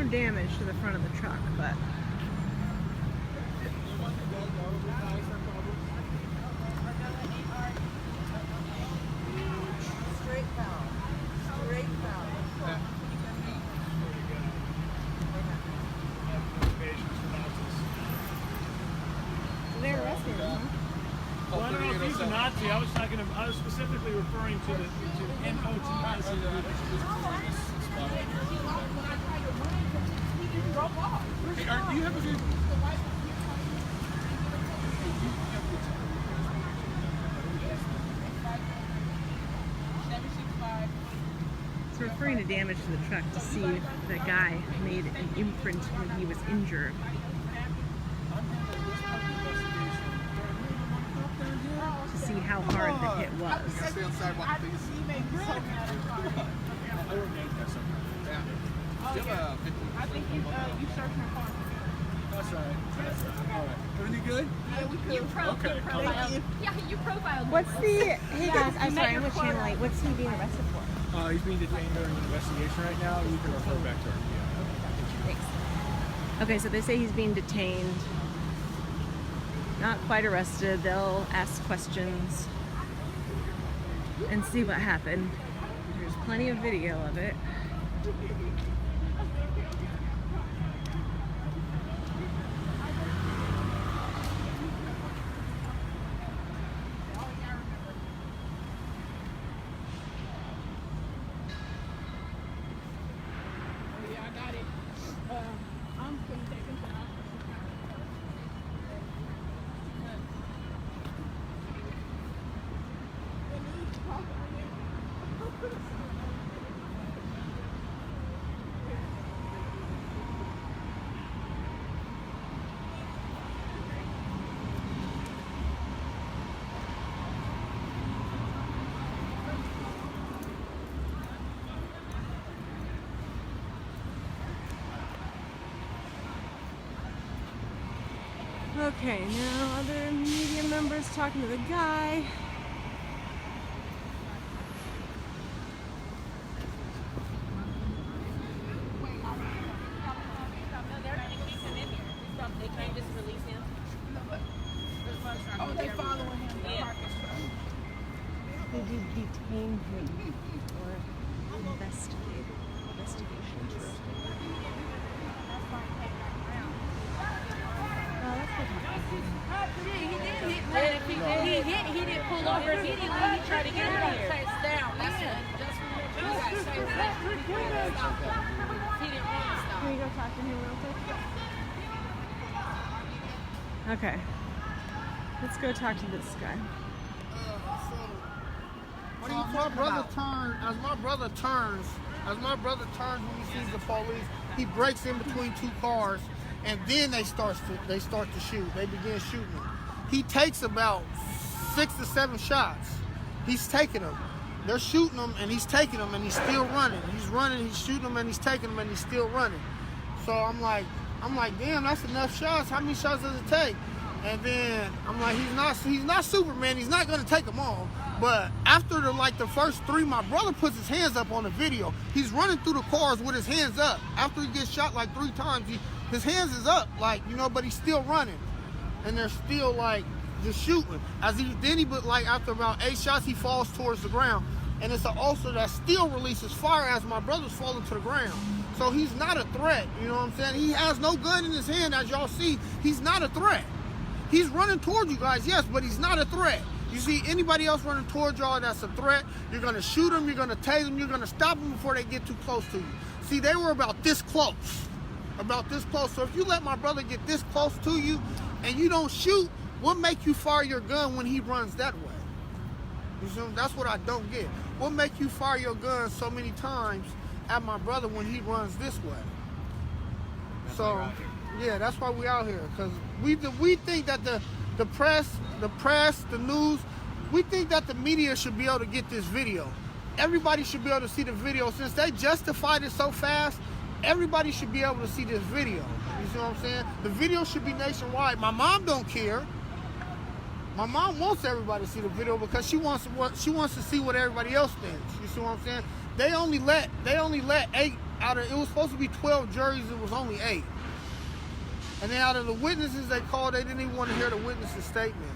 no damage to the front of the truck, but Straight foul. Straight foul. they arrested him, huh? Well, I don't know if he's a Nazi. I was specifically referring to the NOTS. Hey, do you have a good... It's referring to damage to the truck to see if the guy made an imprint when he was injured. To see how hard the hit was. I think you searched my car. That's right. All right. Everything good? Yeah, we could. You profiled. Yeah, you profiled. What's the... Hey guys, I'm sorry, I'm with Channel 8. What's he being arrested for? He's being detained during an investigation right now. You can refer back to her. Thanks. Okay, so they say he's being detained. Not quite arrested. They'll ask questions and see what happened. There's plenty of video of it. Okay, now other media members talking to the guy. Oh, they following him. Yeah. They did detain him for investigation. He didn't pull over immediately. He tried to get out of here. Down. That's what you guys say. He didn't stop. Can we go talk to him real quick? Okay. Let's go talk to this guy. As my brother turns when he sees the police, he breaks in between two cars, and then they start to shoot. They begin shooting him. He takes about 6 to 7 shots. He's taking them. They're shooting him, and he's taking them, and he's still running. He's running, he's shooting them, and he's taking them, and he's still running. So I'm like, damn, that's enough shots. How many shots does it take? And then I'm like, he's not Superman. He's not gonna take them all. But after the first 3, my brother puts his hands up on the video. He's running through the cars with his hands up. After he gets shot like 3 times, his hands is up, but he's still running. And they're still just shooting. After about 8 shots, he falls towards the ground. And it's an ulcer that still releases fire as my brother's falling to the ground. So he's not a threat, you know what I'm saying? He has no gun in his hand, as y'all see. He's not a threat. He's running towards you guys, yes, but he's not a threat. You see anybody else running towards y'all that's a threat, you're gonna shoot them, you're gonna tase them, you're gonna stop them before they get too close to you. See, they were about this close. So if you let my brother get this close to you and you don't shoot, what make you fire your gun when he runs that way? You see, that's what I don't get. What make you fire your gun so many times at my brother when he runs this way? So, yeah, that's why we out here, because we think that the press, the news, we think that the media should be able to get this video. Everybody should be able to see the video. Since they justified it so fast, everybody should be able to see this video. You see what I'm saying? The video should be nationwide. My mom don't care. My mom wants everybody to see the video because she wants to see what everybody else thinks. You see what I'm saying? They only let 8 out of, it was supposed to be 12 juries, it was only 8. And then out of the witnesses they called, they didn't even want to hear the witness's statement.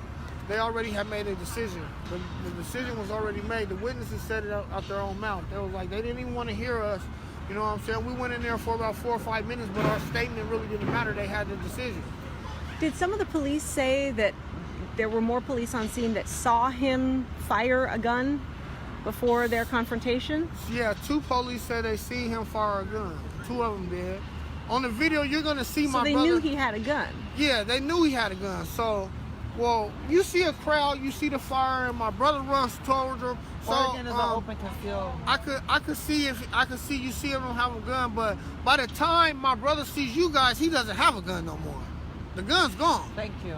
They already had made a decision. The decision was already made. The witnesses said it out their own mouth. They was like, they didn't even want to hear us. You know what I'm saying? We went in there for about 4 or 5 minutes, but our statement really didn't matter. They had the decision. Did some of the police say that there were more police on scene that saw him fire a gun before their confrontation? Yeah, 2 police said they seen him fire a gun. 2 of them did. On the video, you're going to see my brother. So they knew he had a gun? Yeah, they knew he had a gun. So, well, you see a crowd, you see the fire, and my brother runs towards him. So, Oregon is an open concealed. I could see you see him don't have a gun, but by the time my brother sees you guys, he doesn't have a gun no more. The gun's gone. Thank you.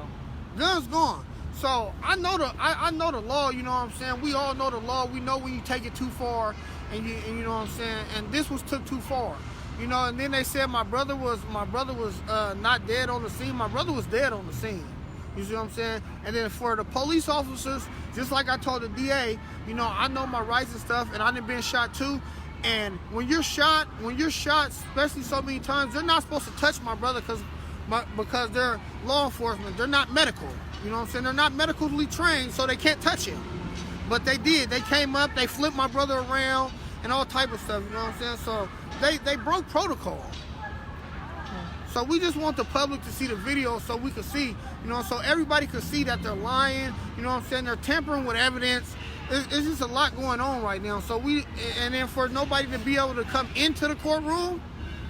Gun's gone. So I know the law. You know what I'm saying? We all know the law. We know when you take it too far, and you know what I'm saying. And this was took too far. You know. And then they said my brother was not dead on the scene. My brother was dead on the scene. You see what I'm saying? And then for the police officers, just like I told the DA, you know, I know my rights and stuff, and I done been shot too. And when you're shot, especially so many times, they're not supposed to touch my brother because they're law enforcement. They're not medical. You know what I'm saying? They're not medically trained, so they can't touch him. But they did. They came up, they flipped my brother around, and all type of stuff. You know what I'm saying? So they broke protocol. So we just want the public to see the video so we can see, you know, so everybody can see that they're lying. You know what I'm saying? They're tampering with evidence. It's just a lot going on right now. So and then for nobody to be able to come into the courtroom,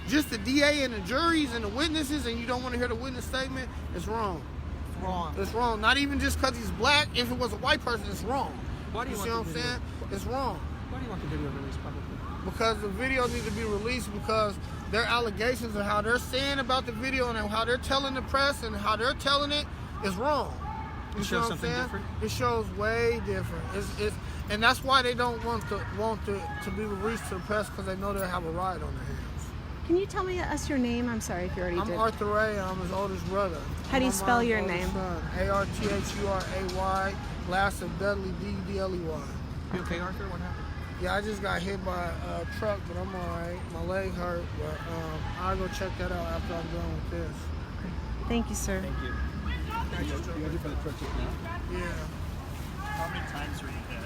just the DA and the juries and the witnesses, and you don't want to hear the witness statement, it's wrong. It's wrong. It's wrong. Not even just because he's black. If it was a white person, it's wrong. Why do you see want what I'm the video? saying? It's wrong. Why do you want the video released publicly? Because the video needs to be released because their allegations and how they're saying about the video and how they're telling the press and how they're telling it is wrong. You It see shows what I'm something saying? different? It shows way different. And that's why they don't want to be released to the press, because they know they'll have a riot on their hands. Can you tell us your name? I'm sorry if you already I'm did. Arthur Ray. I'm his oldest brother. How do you My spell mom's your oldest name? son. ARTHURAY, last of Dudley, DUDLEY. You okay, Arthur? What happened? Yeah, I just got hit by a truck, but I'm alright. My leg hurt, but I'll go check that out after I'm done with this. Thank you, sir. Thank you. You ready for the truck check now? Yeah. How many times were you hit?